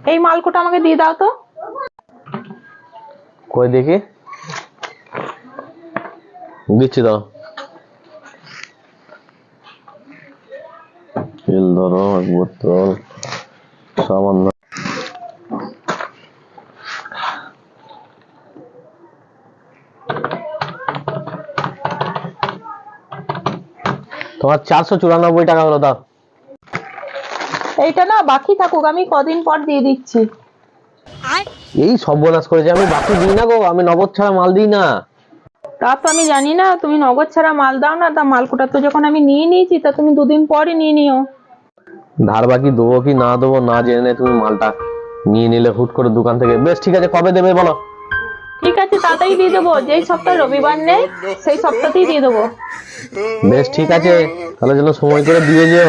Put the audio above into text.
এই মালকোটা আমাকে দিয়ে দাও তো। কই দেখি, দিচ্ছি দাও। তেল ধরো, এক বোতল সামান্য। তোমার 494 টাকা হলো, দাও। এইটা না বাকি থাকুক, আমি কদিন পর দিয়ে দিচ্ছি। এই সর্বনাশ করেছে, আমি বাকি দিই না গো, আমি নগদ ছাড়া মাল দিই না। তা তো আমি জানি না, তুমি নগদ ছাড়া মাল দাও না। তা মালকোটা তো যখন আমি নিয়ে নিয়েছি, তা তুমি 2 দিন পরই নিয়ে নিও। ধার বাকি দেবো কি না দেবো না জেনে তুমি মালটা নিয়ে নিলে হুট করে দোকান থেকে। বেশ ঠিক আছে, কবে দেবে বলো? ঠিক আছে, তাড়াতাড়ি দিয়ে দেবো। যেই সপ্তাহে রবিবার নেই সেই সপ্তাহতেই দিয়ে দেবো। বেশ ঠিক আছে, তাহলে যেন সময় করে দিয়ে যেও।